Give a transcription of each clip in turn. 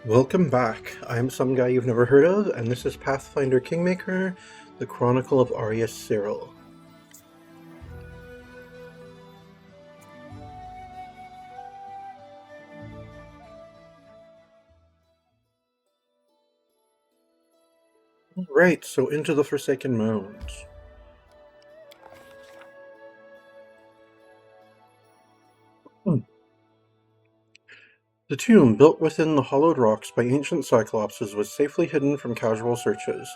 Welcome back. I'm some guy you've never heard of, and this is Pathfinder Kingmaker, the Chronicle of Arius Cyril. Right, so into the Forsaken Mounds. The tomb, built within the hollowed rocks by ancient cyclopses, was safely hidden from casual searches.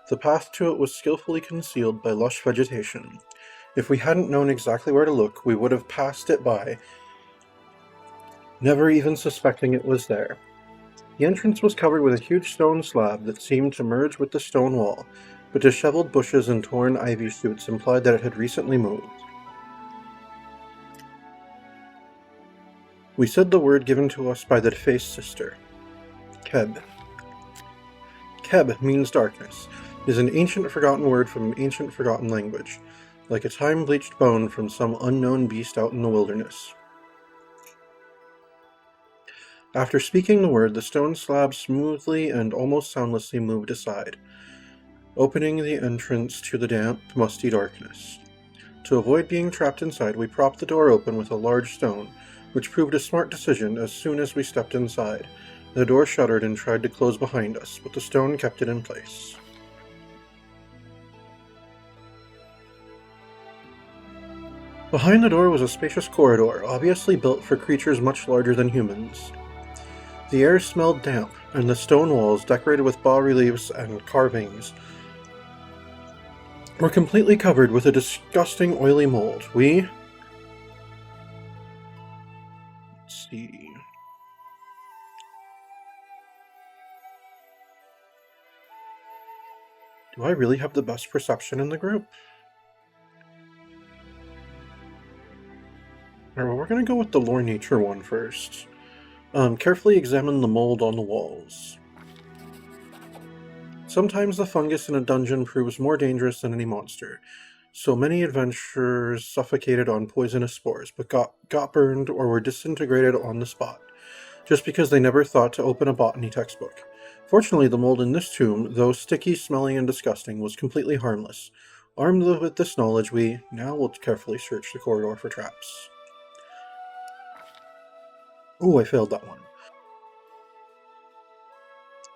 The path to it was skillfully concealed by lush vegetation. If we hadn't known exactly where to look, we would have passed it by, never even suspecting it was there. The entrance was covered with a huge stone slab that seemed to merge with the stone wall, but disheveled bushes and torn ivy shoots implied that it had recently moved. We said the word given to us by the defaced sister. Keb. Keb means darkness. It is an ancient forgotten word from an ancient forgotten language, like a time-bleached bone from some unknown beast out in the wilderness. After speaking the word, the stone slab smoothly and almost soundlessly moved aside, opening the entrance to the damp, musty darkness. To avoid being trapped inside, we propped the door open with a large stone, which proved a smart decision as soon as we stepped inside. The door shuddered and tried to close behind us, but the stone kept it in place. Behind the door was a spacious corridor, obviously built for creatures much larger than humans. The air smelled damp, and the stone walls, decorated with bas-reliefs and carvings, were completely covered with a disgusting oily mold. Let's see. Do I really have the best perception in the group? Alright, well, we're going to go with the lore nature one first. Carefully examine the mold on the walls. Sometimes the fungus in a dungeon proves more dangerous than any monster. So many adventurers suffocated on poisonous spores, but got burned or were disintegrated on the spot, just because they never thought to open a botany textbook. Fortunately, the mold in this tomb, though sticky, smelly, and disgusting, was completely harmless. Armed with this knowledge, we now will carefully search the corridor for traps. Ooh, I failed that one.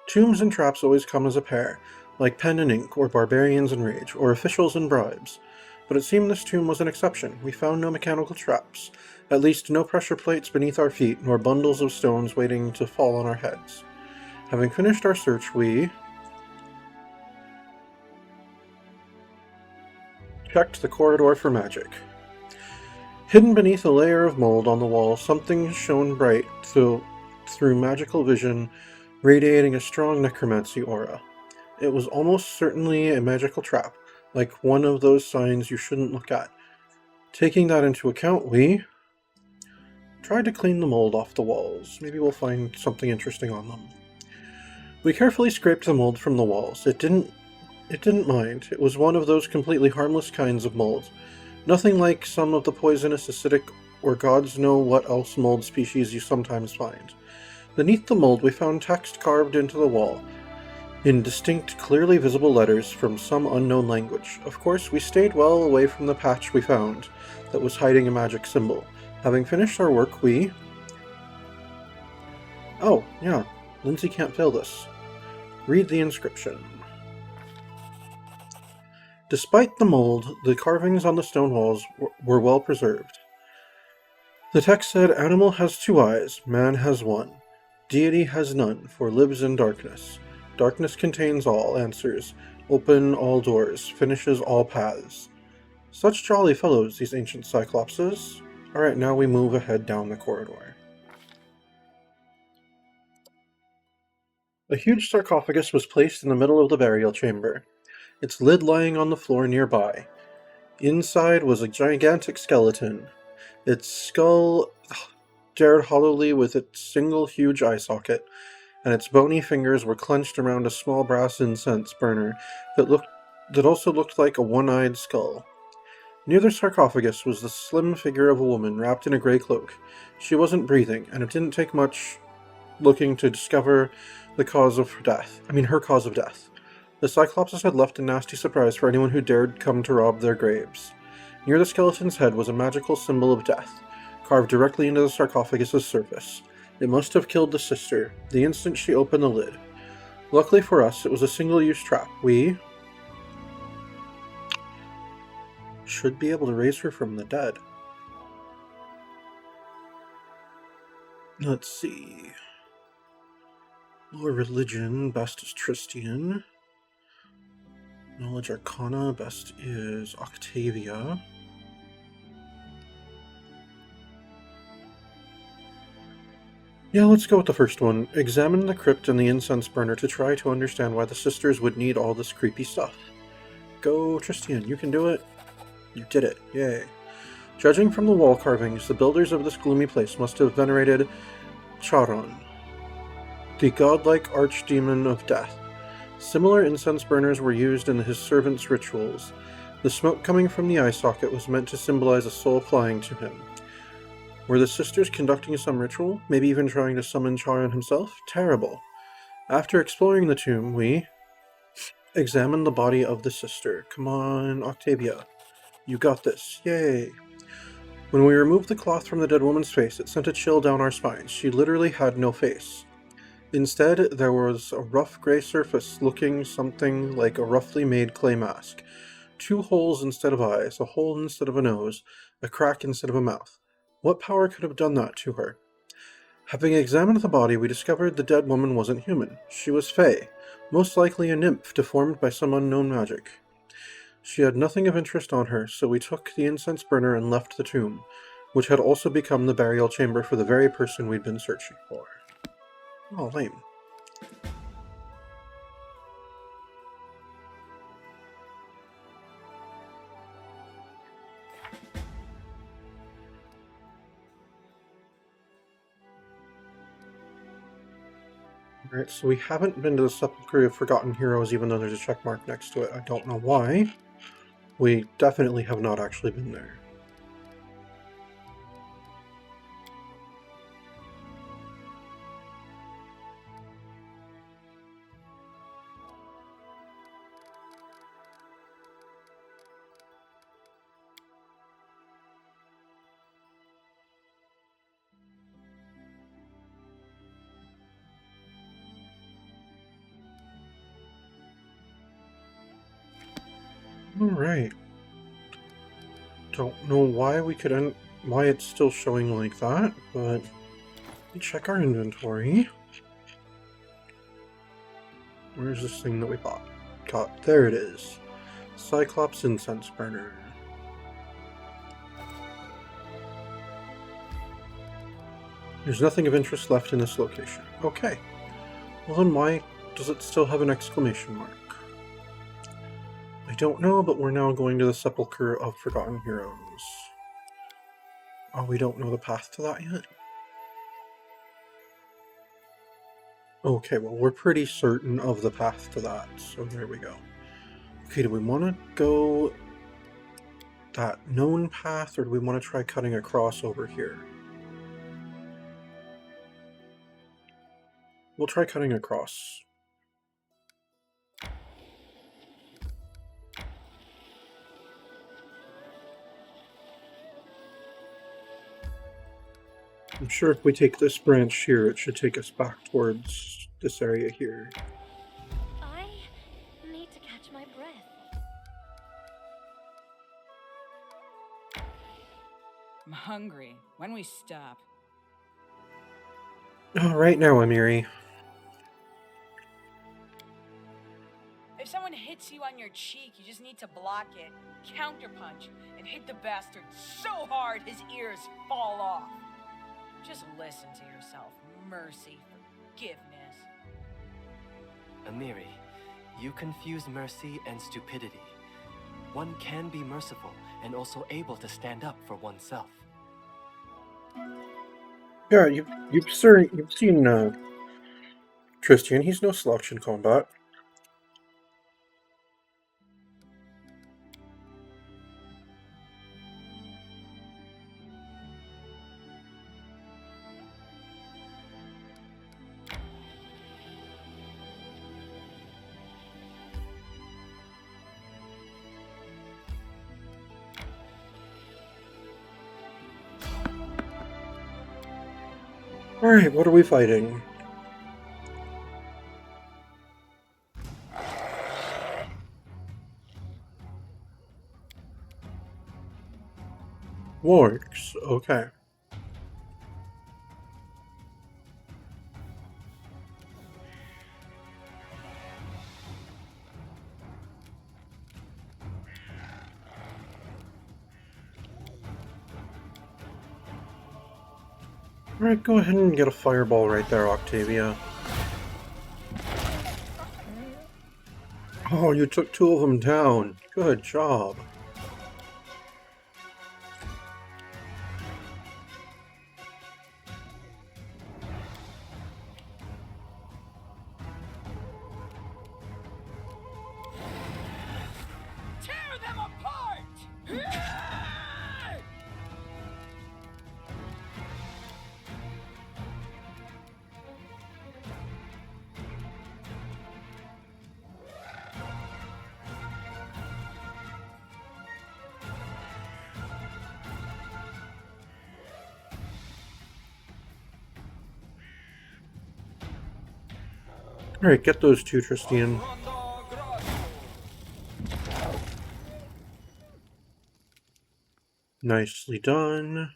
Tombs and traps always come as a pair, like pen and ink, or barbarians and rage, or officials and bribes. But it seemed this tomb was an exception. We found no mechanical traps, at least no pressure plates beneath our feet, nor bundles of stones waiting to fall on our heads. Having finished our search, we checked the corridor for magic. Hidden beneath a layer of mold on the wall, something shone bright through magical vision, radiating a strong necromancy aura. It was almost certainly a magical trap, like one of those signs you shouldn't look at. Taking that into account, we tried to clean the mold off the walls. Maybe we'll find something interesting on them. We carefully scraped the mold from the walls. It didn't mind. It was one of those completely harmless kinds of mold. Nothing like some of the poisonous, acidic, or gods know what else mold species you sometimes find. Beneath the mold, we found text carved into the wall, in distinct, clearly visible letters from some unknown language. Of course, we stayed well away from the patch we found that was hiding a magic symbol. Having finished our work, we... Oh, yeah, Lindsay can't fail this. Read the inscription. Despite the mold, the carvings on the stone walls were well preserved. The text said, "Animal has 2 eyes, man has 1. Deity has none, for lives in darkness. Darkness contains all, answers, open all doors, finishes all paths." Such jolly fellows, these ancient cyclopses. Alright, now we move ahead down the corridor. A huge sarcophagus was placed in the middle of the burial chamber, its lid lying on the floor nearby. Inside was a gigantic skeleton, its skull stared hollowly with its single huge eye socket, and its bony fingers were clenched around a small brass incense burner that also looked like a one-eyed skull. Near the sarcophagus was the slim figure of a woman wrapped in a gray cloak. She wasn't breathing, and it didn't take much looking to discover the cause of her cause of death. The Cyclopses had left a nasty surprise for anyone who dared come to rob their graves. Near the skeleton's head was a magical symbol of death, carved directly into the sarcophagus's surface. It must have killed the sister, the instant she opened the lid. Luckily for us, it was a single-use trap. We should be able to raise her from the dead. Let's see. Lower religion, best is Tristian. Knowledge Arcana, best is Octavia. Yeah, let's go with the first one. Examine the crypt and the incense burner to try to understand why the sisters would need all this creepy stuff. Go, Tristian, you can do it. You did it, yay. Judging from the wall carvings, the builders of this gloomy place must have venerated Charon, the godlike archdemon of death. Similar incense burners were used in his servants' rituals. The smoke coming from the eye socket was meant to symbolize a soul flying to him. Were the sisters conducting some ritual? Maybe even trying to summon Charon himself? Terrible. After exploring the tomb, we examined the body of the sister. Come on, Octavia. You got this. Yay. When we removed the cloth from the dead woman's face, it sent a chill down our spines. She literally had no face. Instead, there was a rough gray surface looking something like a roughly made clay mask. 2 holes instead of eyes, a hole instead of a nose, a crack instead of a mouth. What power could have done that to her? Having examined the body, we discovered the dead woman wasn't human. She was fey, most likely a nymph deformed by some unknown magic. She had nothing of interest on her, so we took the incense burner and left the tomb, which had also become the burial chamber for the very person we'd been searching for. Oh, lame. Alright, so we haven't been to the Sepulcher of Forgotten Heroes, even though there's a check mark next to it. I don't know why. We definitely have not actually been there. Alright. Don't know why why it's still showing like that, but we check our inventory. Where's this thing that we got? There it is. Cyclops incense burner. There's nothing of interest left in this location. Okay. Well then why does it still have an exclamation mark? I don't know, but we're now going to the Sepulcher of Forgotten Heroes. Oh, we don't know the path to that yet? Okay, well, we're pretty certain of the path to that, so there we go. Okay, do we want to go that known path, or do we want to try cutting across over here? We'll try cutting across. I'm sure if we take this branch here, it should take us back towards this area here. I need to catch my breath. I'm hungry. When we stop? Oh, right now, Amiri. If someone hits you on your cheek, you just need to block it, counterpunch, and hit the bastard so hard his ears fall off. Just listen to yourself. Mercy, forgiveness. Amiri, you confuse mercy and stupidity. One can be merciful and also able to stand up for oneself. Yeah, you've seen Tristian. He's no slouch in combat. Alright, what are we fighting? Wargs, okay. Alright, go ahead and get a fireball right there, Octavia. Oh, you took 2 of them down. Good job. Tear them apart! Alright, get those 2, Tristian. Nicely done.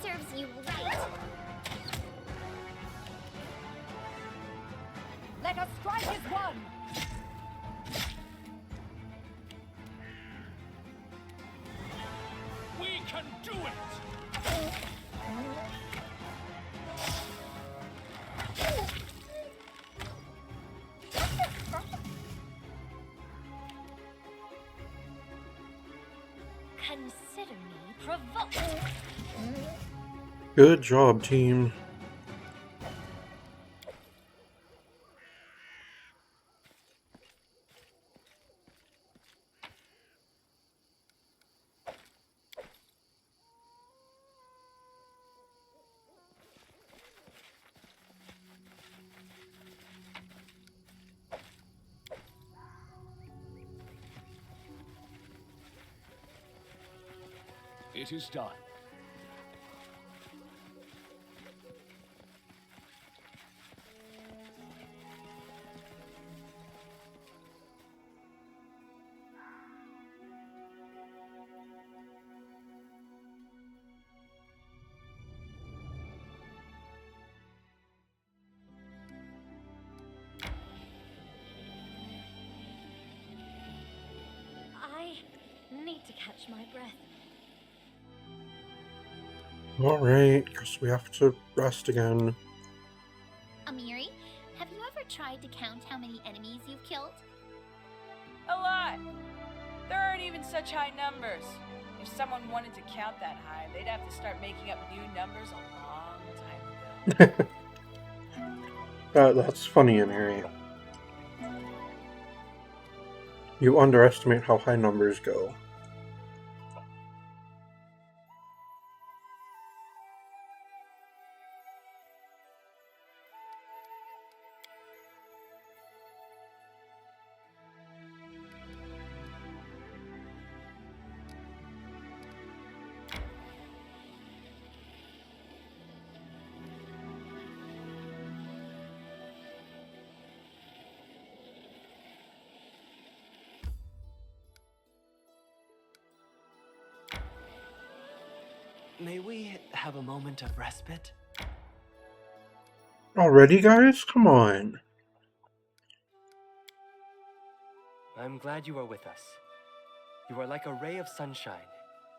Serves you right. Let us strike as one! We can do it! Consider me provoked. Good job, team. It is done. I need to catch my breath. Alright, guess we have to rest again. Amiri, have you ever tried to count how many enemies you've killed? A lot. There aren't even such high numbers. If someone wanted to count that high, they'd have to start making up new numbers a long time ago. That's funny, Amiri. You underestimate how high numbers go. May we have a moment of respite? Already, guys? Come on. I'm glad you are with us. You are like a ray of sunshine.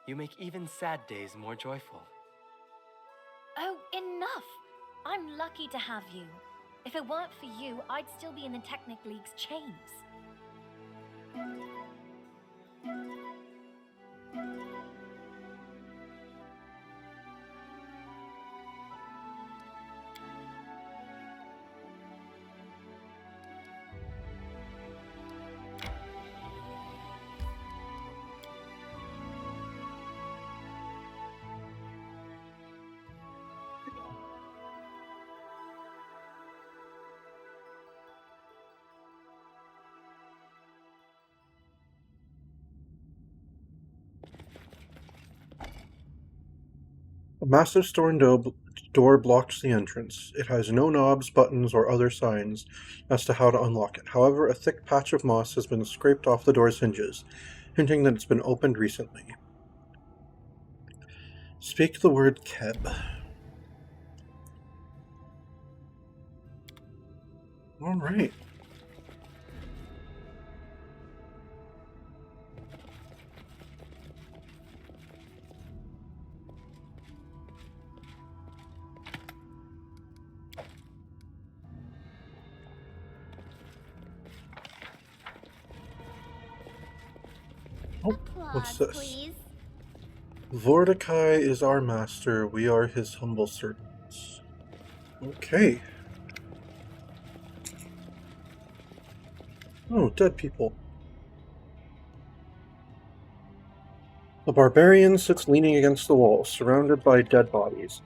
You make even sad days more joyful. Oh, enough! I'm lucky to have you. If it weren't for you, I'd still be in the Technic League's chains. A massive stone door blocks the entrance. It has no knobs, buttons, or other signs as to how to unlock it. However, a thick patch of moss has been scraped off the door's hinges, hinting that it's been opened recently. Speak the word Keb. Alright. What's this? Please. Vordakai is our master, we are his humble servants. Okay. Oh, dead people. The barbarian sits leaning against the wall, surrounded by dead bodies.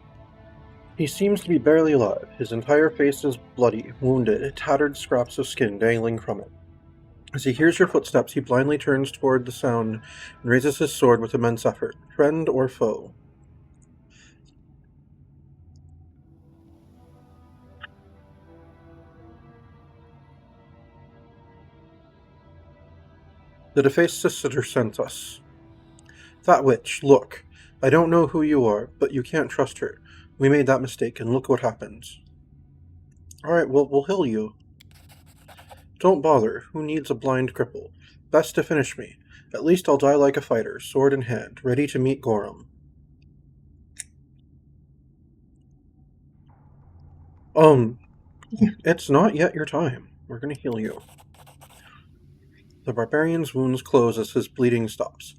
He seems to be barely alive. His entire face is bloody, wounded, tattered scraps of skin dangling from it. As he hears your footsteps, he blindly turns toward the sound and raises his sword with immense effort. Friend or foe? The defaced sister sent us. That witch, look. I don't know who you are, but you can't trust her. We made that mistake, and look what happens. Alright, well, we'll heal you. Don't bother. Who needs a blind cripple? Best to finish me. At least I'll die like a fighter, sword in hand, ready to meet Gorham. It's not yet your time. We're gonna heal you. The barbarian's wounds close as his bleeding stops,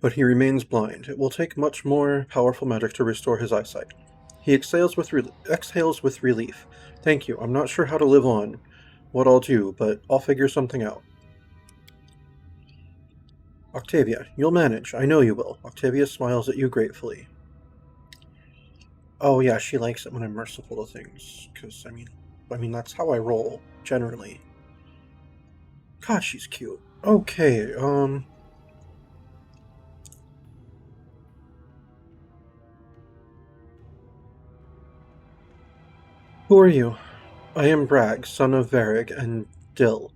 but he remains blind. It will take much more powerful magic to restore his eyesight. He exhales with relief. Thank you. I'm not sure how to live on, what I'll do, but I'll figure something out. Octavia, you'll manage. I know you will. Octavia smiles at you gratefully. Oh yeah, she likes it when I'm merciful to things, because, I mean, that's how I roll, generally. God, she's cute. Okay, Who are you? I am Bragg, son of Varrig and Dill,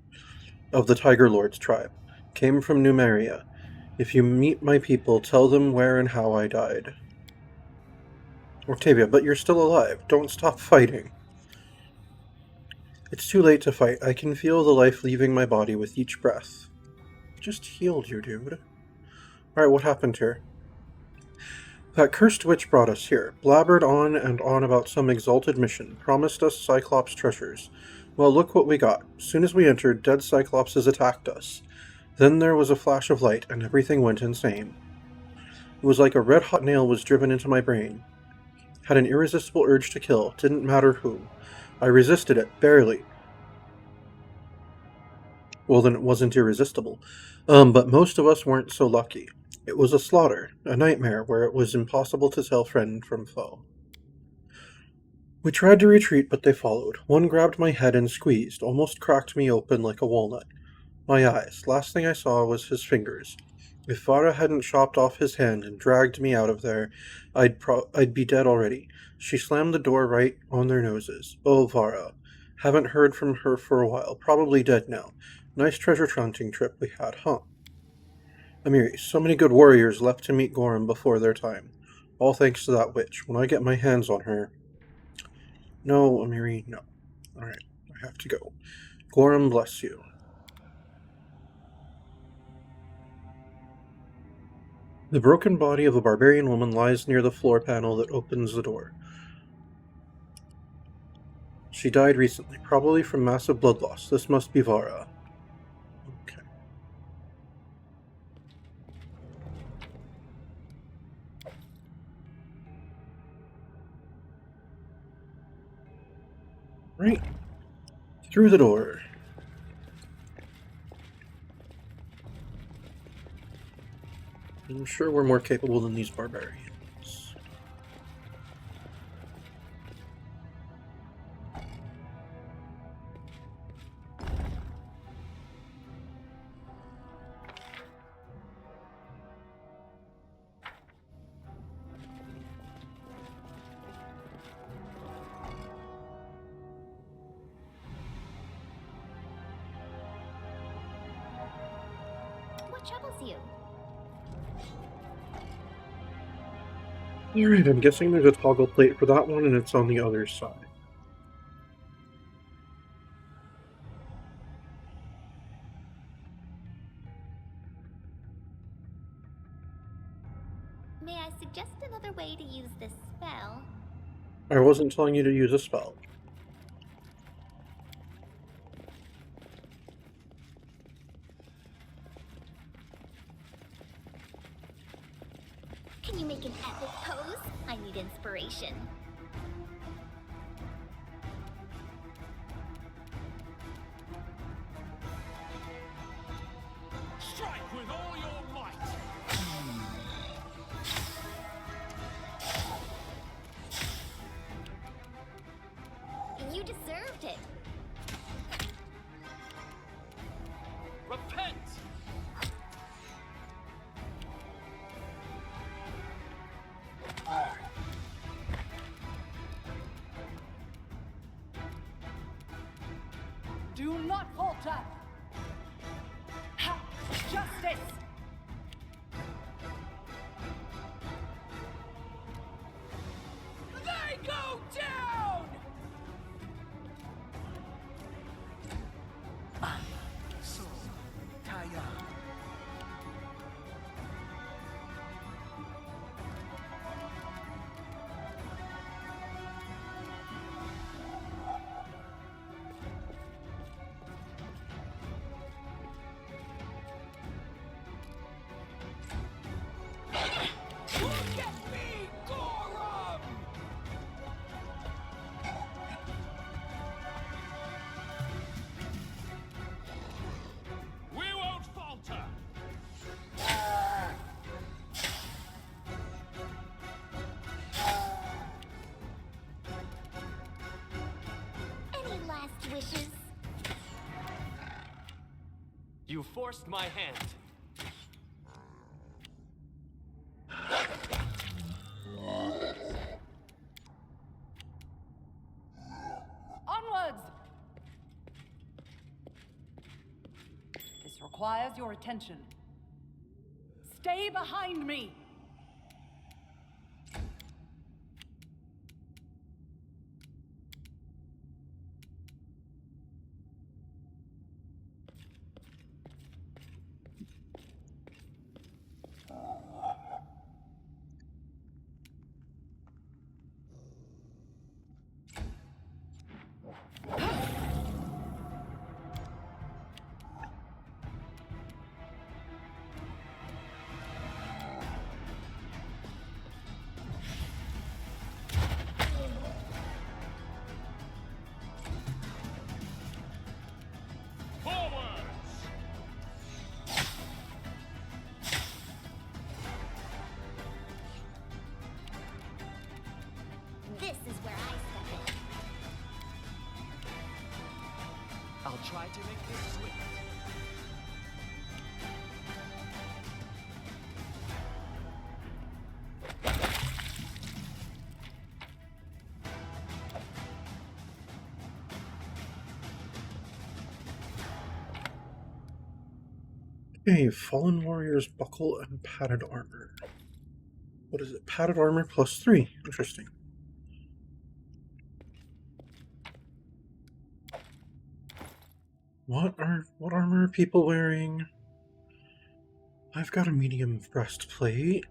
of the Tiger Lord's tribe. Came from Numeria. If you meet my people, tell them where and how I died. Octavia, but you're still alive. Don't stop fighting. It's too late to fight. I can feel the life leaving my body with each breath. Just healed you, dude. Alright, what happened here? That cursed witch brought us here, blabbered on and on about some exalted mission, promised us Cyclops treasures. Well, look what we got. Soon as we entered, dead Cyclopses attacked us. Then there was a flash of light, and everything went insane. It was like a red-hot nail was driven into my brain. Had an irresistible urge to kill, didn't matter who. I resisted it, barely. Well, then it wasn't irresistible. But most of us weren't so lucky. It was a slaughter, a nightmare where it was impossible to tell friend from foe. We tried to retreat, but they followed. One grabbed my head and squeezed, almost cracked me open like a walnut. My eyes. Last thing I saw was his fingers. If Vara hadn't chopped off his hand and dragged me out of there, I'd be dead already. She slammed the door right on their noses. Oh, Vara. Haven't heard from her for a while. Probably dead now. Nice treasure hunting trip we had, huh? Amiri, so many good warriors left to meet Gorham before their time. All thanks to that witch. When I get my hands on her... No, Amiri, no. Alright, I have to go. Gorham bless you. The broken body of a barbarian woman lies near the floor panel that opens the door. She died recently, probably from massive blood loss. This must be Vara. Okay. Right. Through the door. I'm sure we're more capable than these barbarians. What troubles you? Alright, I'm guessing there's a toggle plate for that one, and it's on the other side. May I suggest another way to use this spell? I wasn't telling you to use a spell. Can you make an epic pose? I need inspiration. Strike with all your might. You deserved it. Repent. Do not falter! Ha! Justice! They go down! So, Taya. Look at me, Gorum! We won't falter. Any last wishes? You forced my hand. Onwards! This requires your attention. Stay behind me! Forwards. This is where I step in. I'll try to make this swift. Okay, Fallen Warrior's Buckle and Padded Armor. What is it? Padded Armor +3. Interesting. What armor are people wearing? I've got a medium breastplate.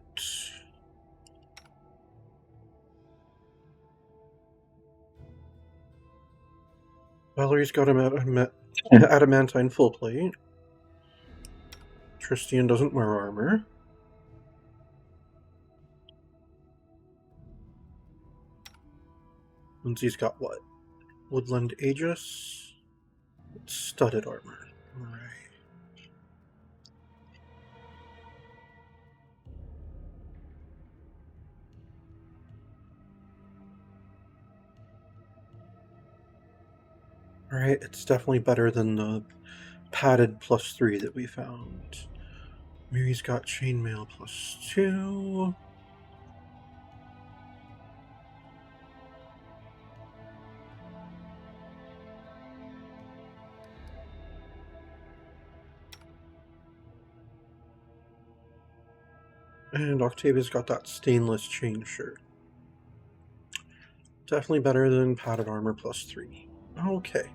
Valerie's got adamantine full plate. Tristian doesn't wear armor. Lindsay's got what? Woodland Aegis? Studded armor. Right. Alright, it's definitely better than the padded +3 that we found. Mary's got chainmail +2. And Octavia's got that stainless chain shirt. Definitely better than padded armor +3. Okay.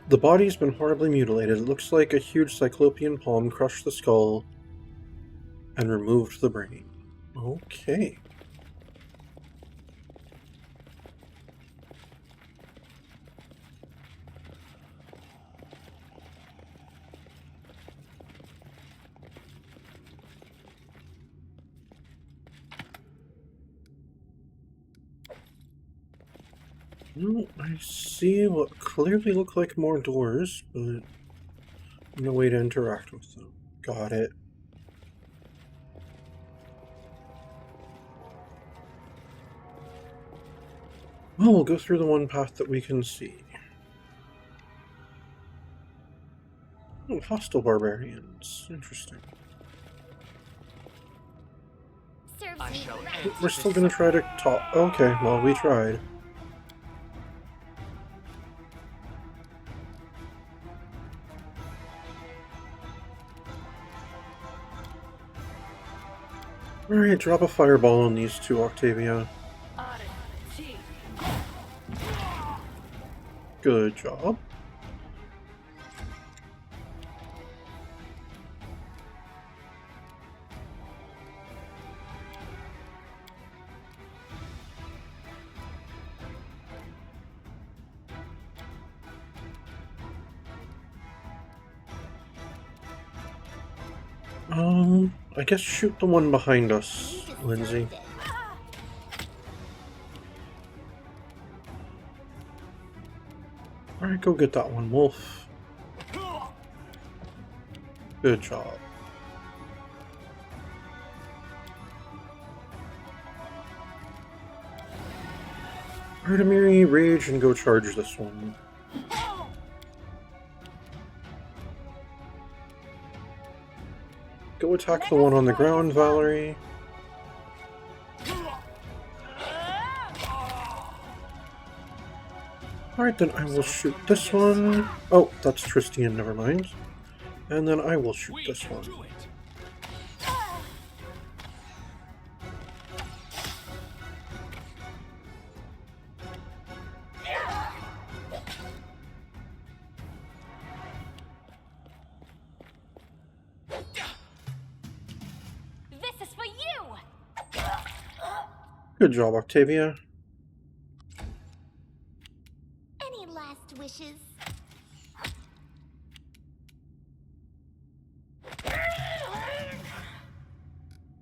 The body's been horribly mutilated. It looks like a huge cyclopean palm crushed the skull and removed the brain. Okay. No, I see what clearly look like more doors, but no way to interact with them. Got it. Well, we'll go through the one path that we can see. Oh, hostile barbarians. Interesting. Serves I me shall right. end We're still gonna try to talk. Okay, well, we tried. Alright, drop a fireball on these two, Octavia. Good job. I guess shoot the one behind us, You deserve Lindsay. this. Alright, go get that one, Wolf. Good job. Artemiri, rage, and go charge this one. Go attack the one on the ground, Valerie. Alright, then I will shoot this one. Oh, that's Tristian, never mind. And then I will shoot We this can one. do it. This is for you! Good job, Octavia. Any last wishes?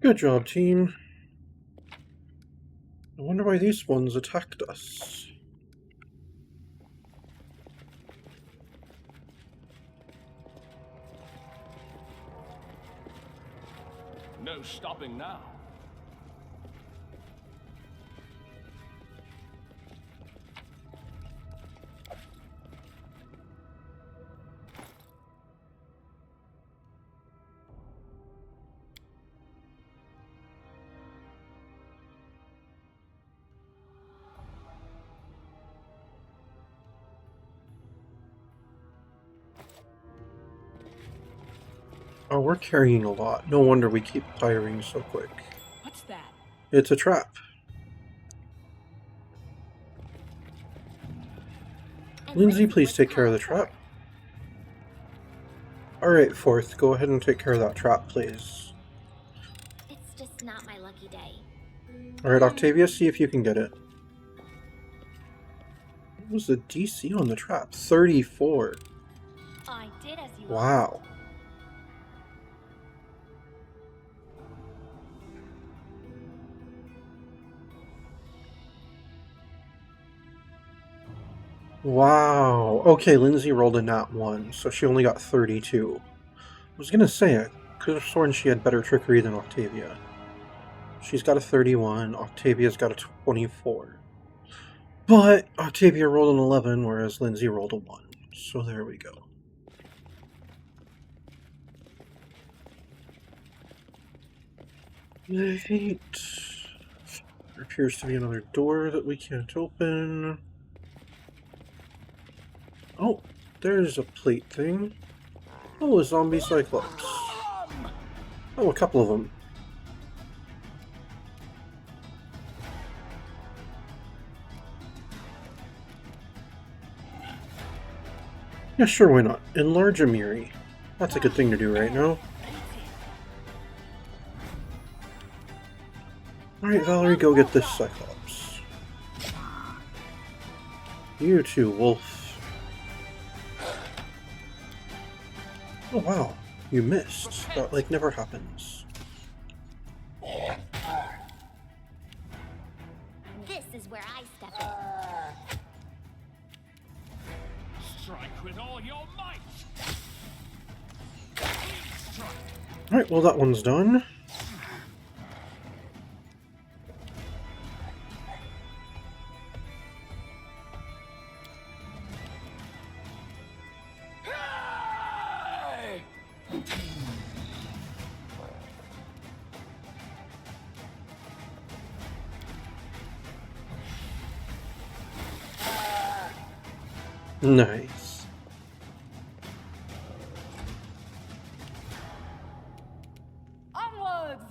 Good job, team. I wonder why these ones attacked us. No stopping now. Oh, we're carrying a lot. No wonder we keep firing so quick. What's that? It's a trap. And Lindsay, let's see please what's take care of the called trap. Alright, Fourth, go ahead and take care of that trap, please. for. It's just not my lucky day. Alright, Octavia, see if you can get it. What was the DC on the trap? 34. I did as you Wow. Wow. Okay, Lindsay rolled a nat 1, so she only got 32. I was gonna say, I could have sworn she had better trickery than Octavia. She's got a 31, Octavia's got a 24. But Octavia rolled an 11, whereas Lindsay rolled a 1. So there we go. Right. There appears to be another door that we can't open. Oh, there's a plate thing. Oh, a zombie cyclops. Oh, a couple of them. Yeah, sure, why not? Enlarge Amiri. That's a good thing to do right now. Alright, Valerie, go get this Cyclops. You too, Wolf. Oh wow, you missed. That, like, never happens. This is where I step in. Strike with all your might. Strike. Alright, well that one's done. Nice. Onwards!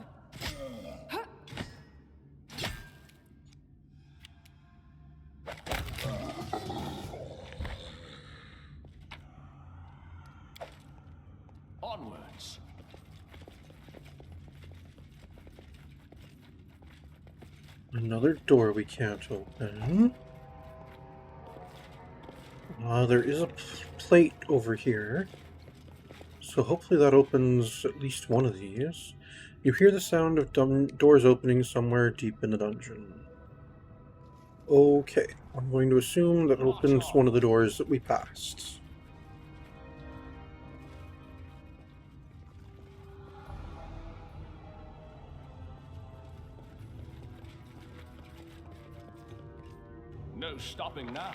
Onwards. Another door we can't open. There is a plate over here. So hopefully that opens at least one of these. You hear the sound of doors opening somewhere deep in the dungeon. Okay, I'm going to assume that opens one of the doors that we passed. No stopping now.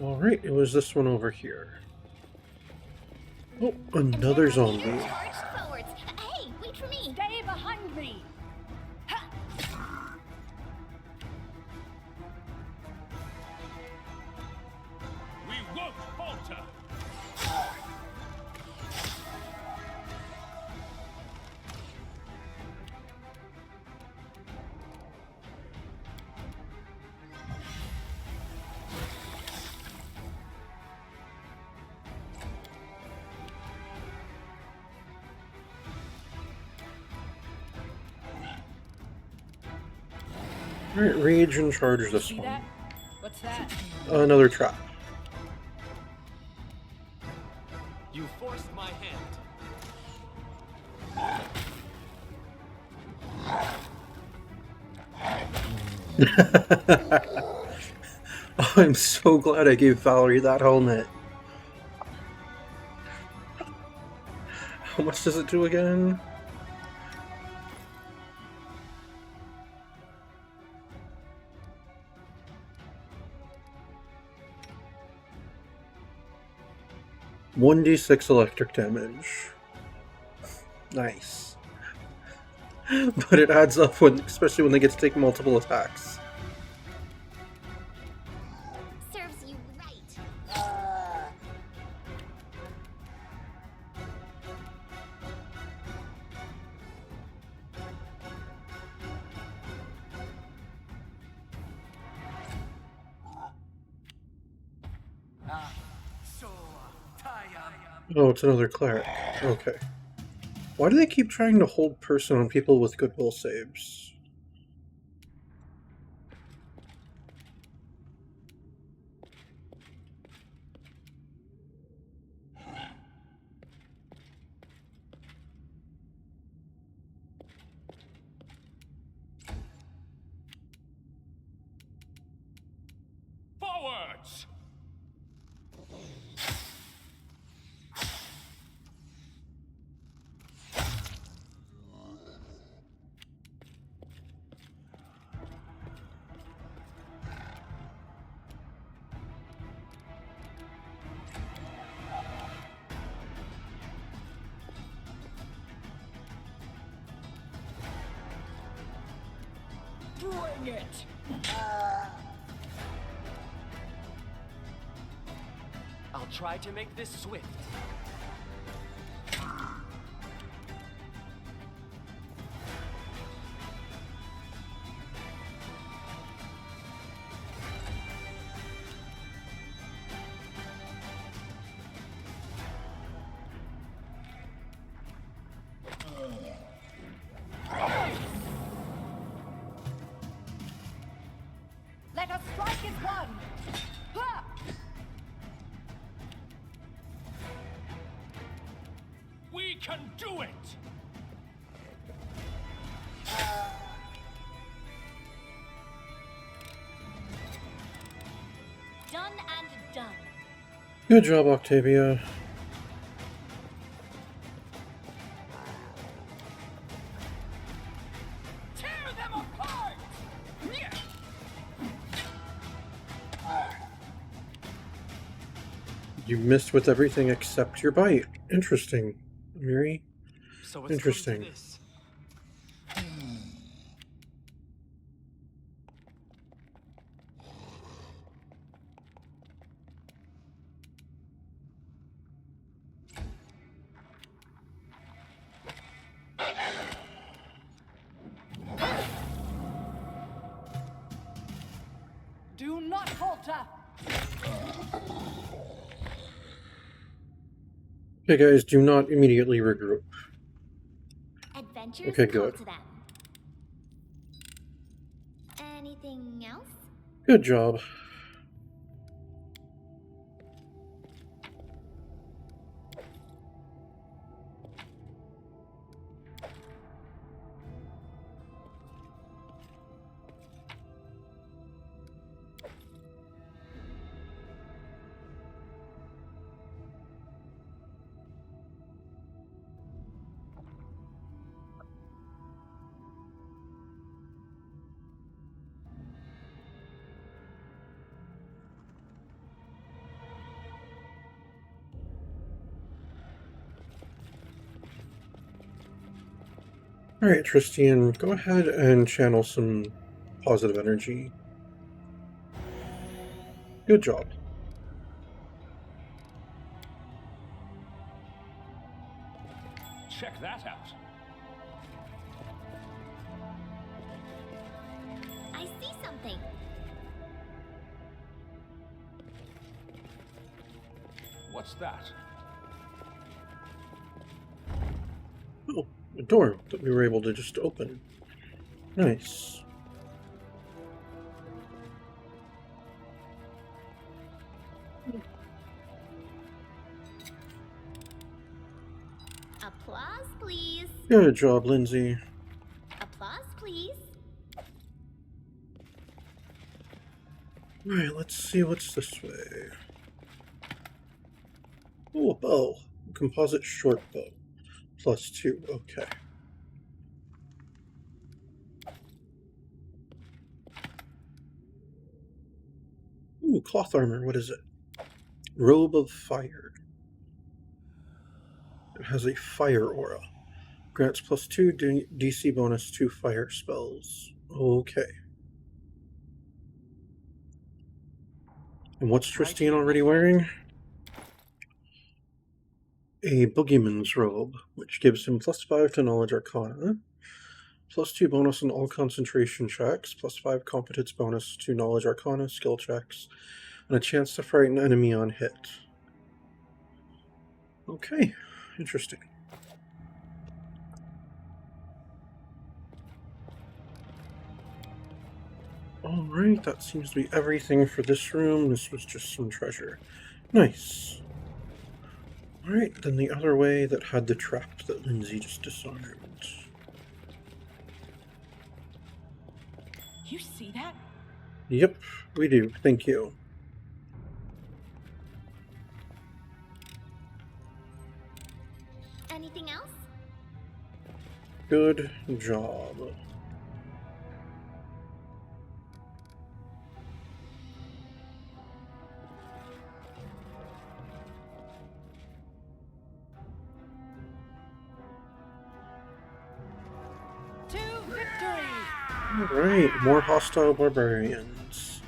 Alright, it was this one over here. Oh, another zombie. Charge forwards. Hey, wait for me. Stay behind me! We won't falter. Alright, rage and charge this See one. that? What's that? Another trap. You forced my hand. Oh, I'm so glad I gave Valerie that helmet. How much does it do again? One d6 electric damage. Nice. But it adds up when, especially when they get to take multiple attacks. Serves you right. Oh, it's another cleric. Okay. Why do they keep trying to hold person on people with goodwill saves? Forwards! Bring it! I'll try to make this swift. Let us strike as one! Ha! We can do it! Done and done. Good job, Octavia. Tear them apart! You missed with everything except your bite. Interesting, Miri. So it's Interesting. come to this. Do not falter! Okay, guys, do not immediately regroup. Adventures Okay, call good. to them. Anything else? Good job. Alright, Tristian, go ahead and channel some positive energy. Good job. Check that out. I see something. What's that? Oh, a door that we were able to just open. Nice. Applause, please. Good job, Lindsay. Applause, please. Alright, let's see what's this way. Oh, a bow. Composite short bow. +2, okay. Ooh, cloth armor, what is it? Robe of Fire. It has a fire aura. Grants +2 DC bonus to fire spells. Okay. And what's Tristian already wearing? A Boogeyman's Robe, which gives him +5 to Knowledge Arcana, +2 bonus on all concentration checks, +5 competence bonus to Knowledge Arcana skill checks, and a chance to frighten an enemy on hit. Okay, interesting. Alright, that seems to be everything for this room. This was just some treasure. Nice. Alright, then the other way that had the trap that Lindsay just disarmed. You see that? Yep, we do. Thank you. Anything else? Good job. To victory! Alright, more hostile barbarians.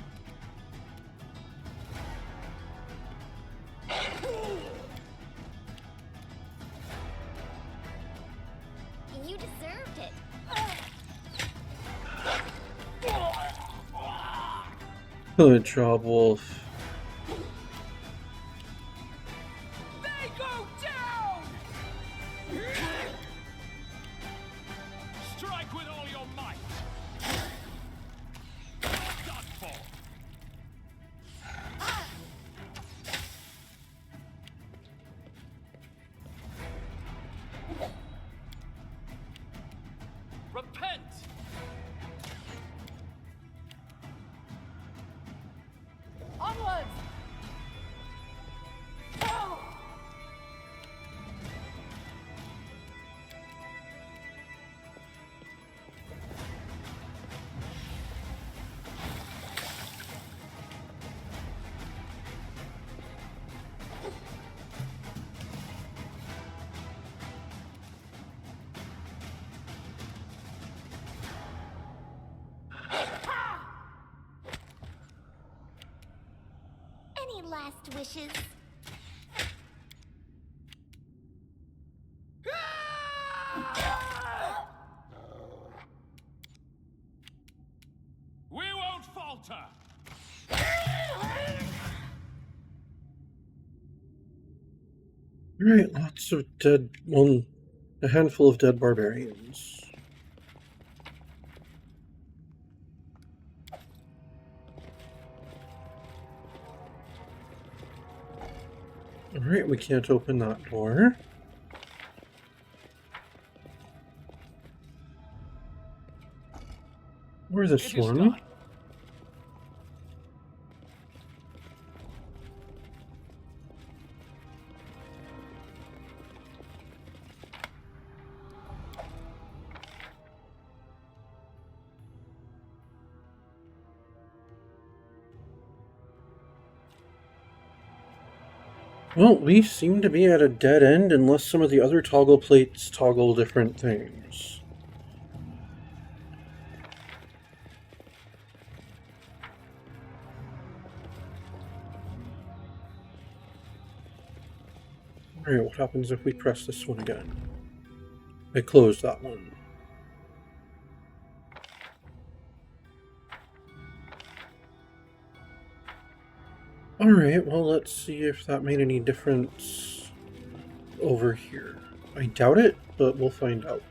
You deserved it. Good job, Wolf. They go down! Strike with all your might. Done for. Repent! Onwards! Any last wishes? We won't falter. Alright, lots of dead. Well, a handful of dead barbarians. Alright, we can't open that door. Or this It is one. done. Well, we seem to be at a dead end unless some of the other toggle plates toggle different things. Alright, what happens if we press this one again? I closed that one. Alright, well, let's see if that made any difference over here. I doubt it, but we'll find out.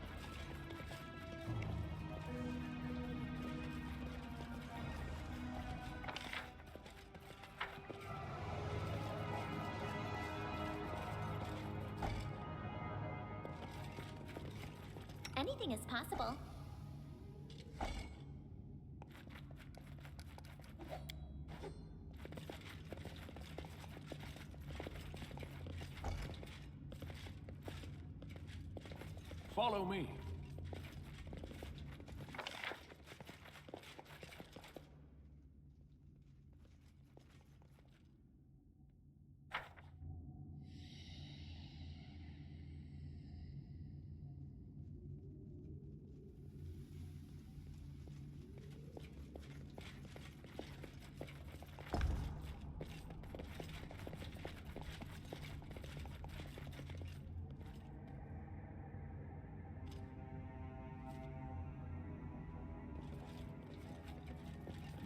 Anything is possible. Follow me.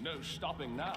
No stopping now.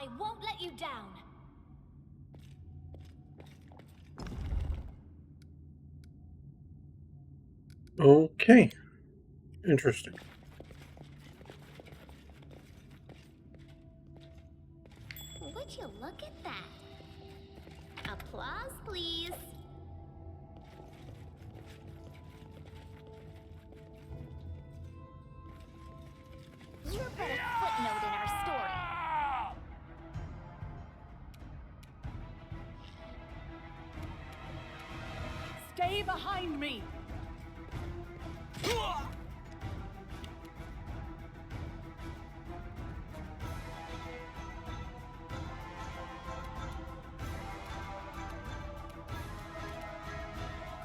I won't let you down. Okay. Interesting. Would you look at that? Applause, please. You're but a footnote in our story. Stay behind me!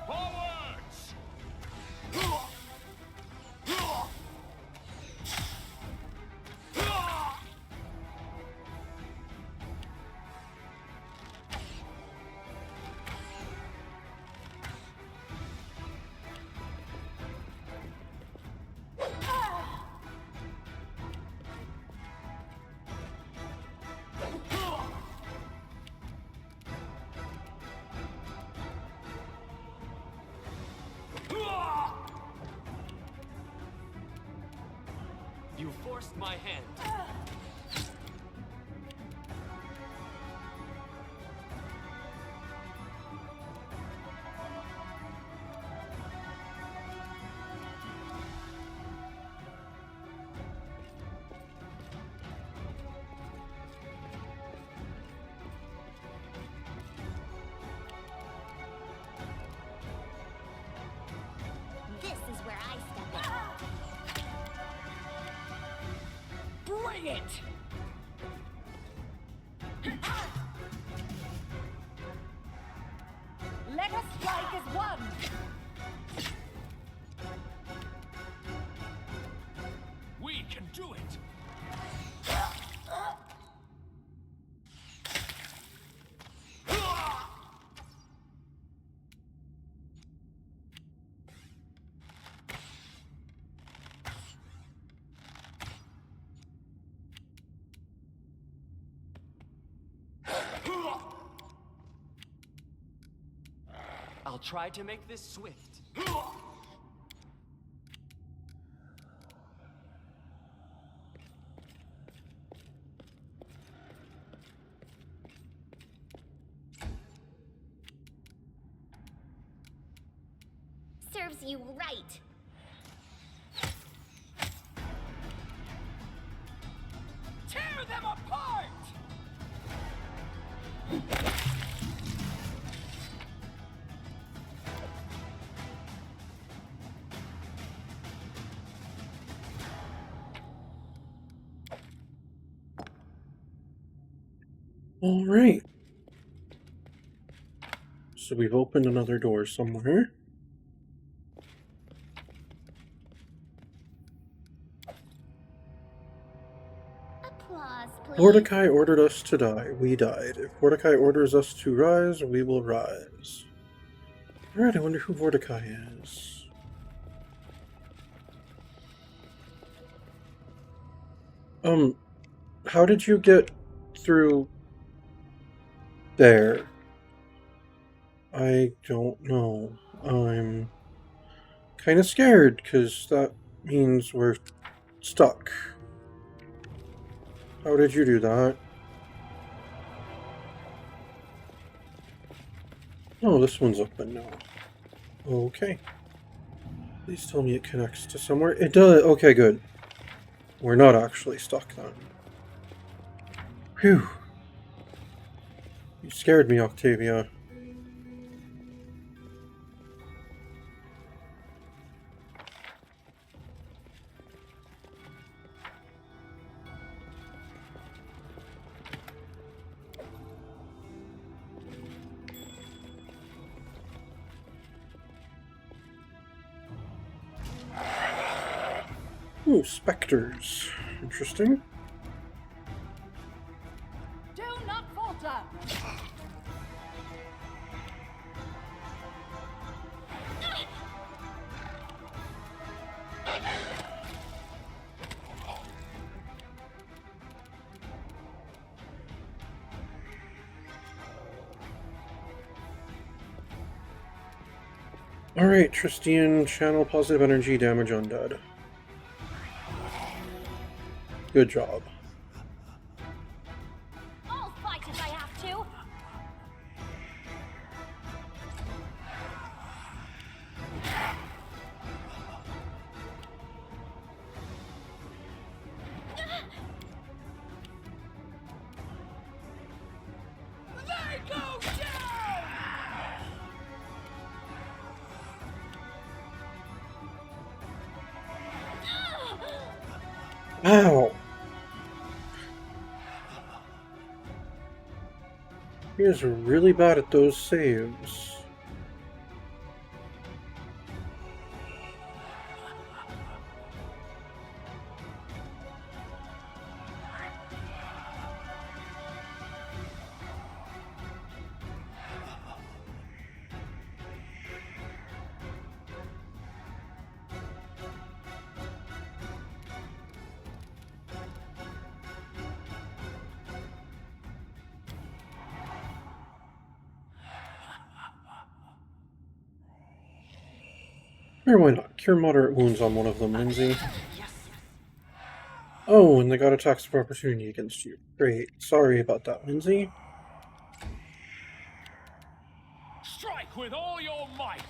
Forwards! You forced my hand. This is where I step in. Bring it! Let us strike as one! We can do it! I'll try to make this swift. Serves you right. Tear them apart! All right. So we've opened another door somewhere. Applause, please. Mordecai ordered us to die. We died. If Mordecai orders us to rise, we will rise. Alright, I wonder who Mordecai is. How did you get through there? I don't know. I'm kind of scared, because that means we're stuck. How did you do that? Oh, this one's open now. Okay. Please tell me it connects to somewhere. It does. Okay, good. We're not actually stuck then. Phew. You scared me, Octavia. Ooh, specters. Interesting. Do not falter! Alright, Tristian, channel positive energy, damage undead. Good job. I'll fight if I have to. They go down! Ow! He is really bad at those saves. Or why not? Cure moderate wounds on one of them, Lindsay. Oh, and they got attacks of opportunity against you. Great. Sorry about that, Lindsay. Strike with all your might!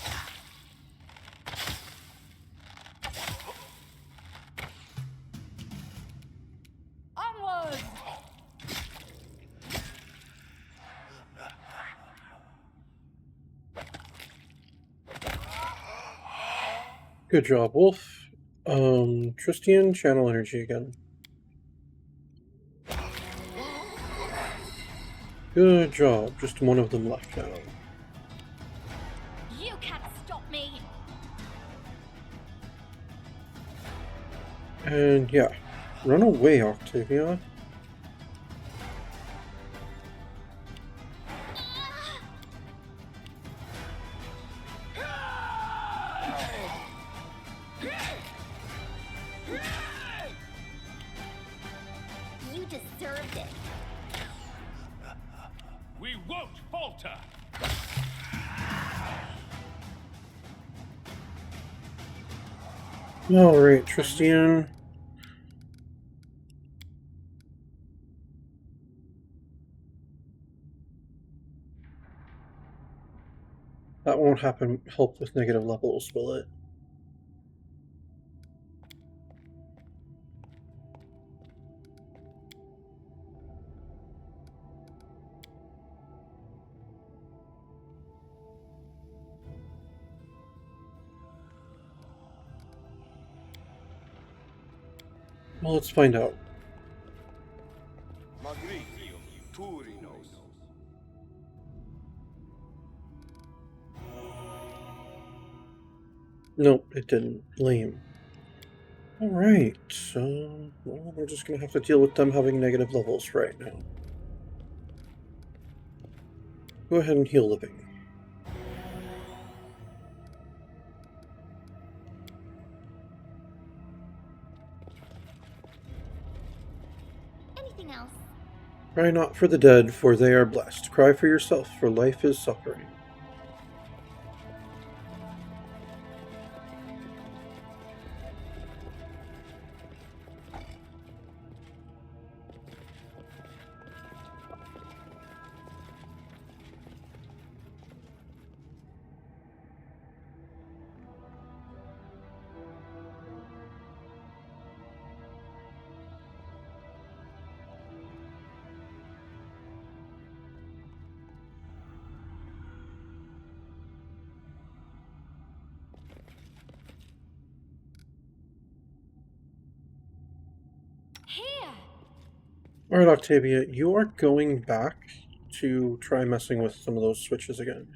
Onward! Good job, Wolf. Tristian, channel energy again. Good job. Just one of them left now. You can't stop me. And yeah. Run away, Octavia. You deserved it. We won't falter! Alright, Tristian. That won't help with negative levels, will it? Well, let's find out. Nope, it didn't. Lame. Alright, so well, we're just gonna have to deal with them having negative levels right now. Go ahead and heal Living. Anything else? Cry not for the dead, for they are blessed. Cry for yourself, for life is suffering. Here. Alright, Octavia, you are going back to try messing with some of those switches again.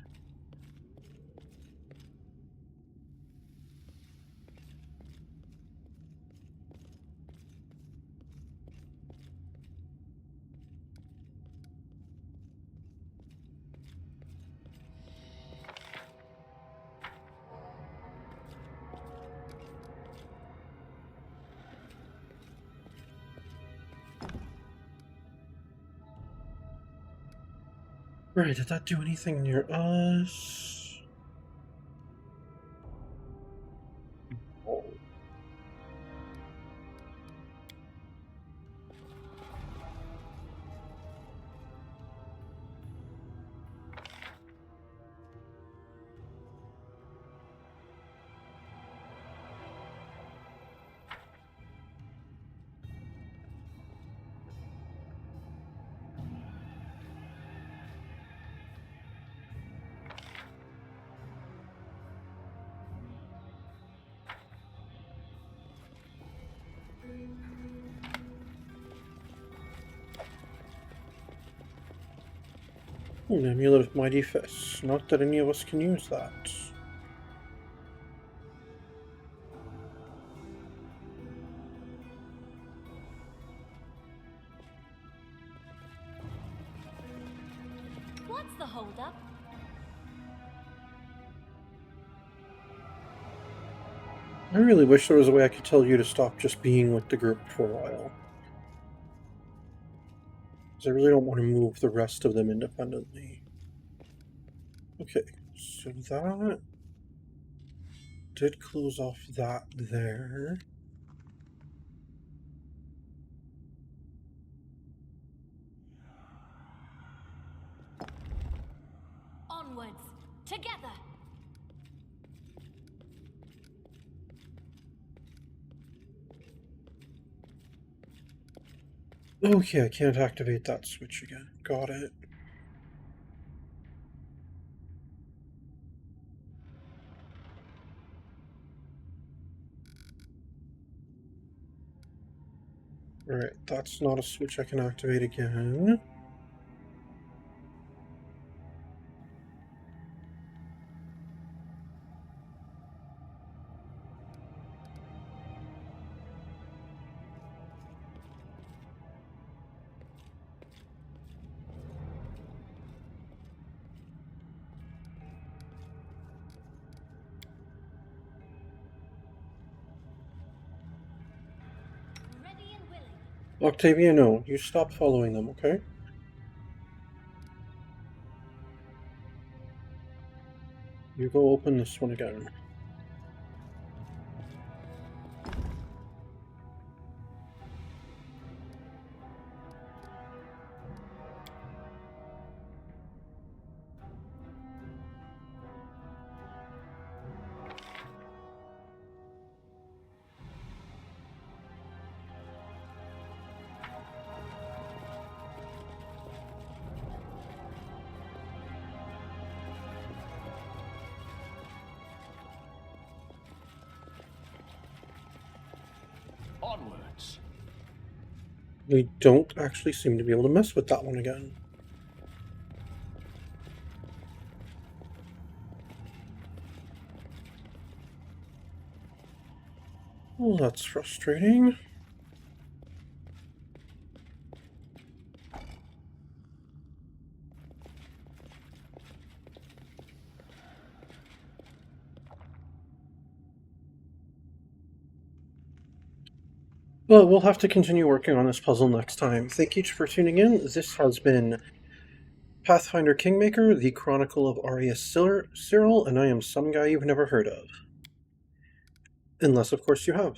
Right, did that do anything near us? An amulet of mighty fists. Not that any of us can use that. What's the holdup? I really wish there was a way I could tell you to stop just being with the group for a while. Because I really don't want to move the rest of them independently. Okay, so that did close off that there. Onwards, together. Okay, I can't activate that switch again. Got it. Alright, that's not a switch I can activate again. Ready and willing. Octavia, no. You stop following them, okay? You go open this one again. Onwards. We don't actually seem to be able to mess with that one again. Well, that's frustrating. Well, we'll have to continue working on this puzzle next time. Thank you for tuning in. This has been Pathfinder Kingmaker, the Chronicle of Arius Cyril, and I am some guy you've never heard of. Unless, of course, you have.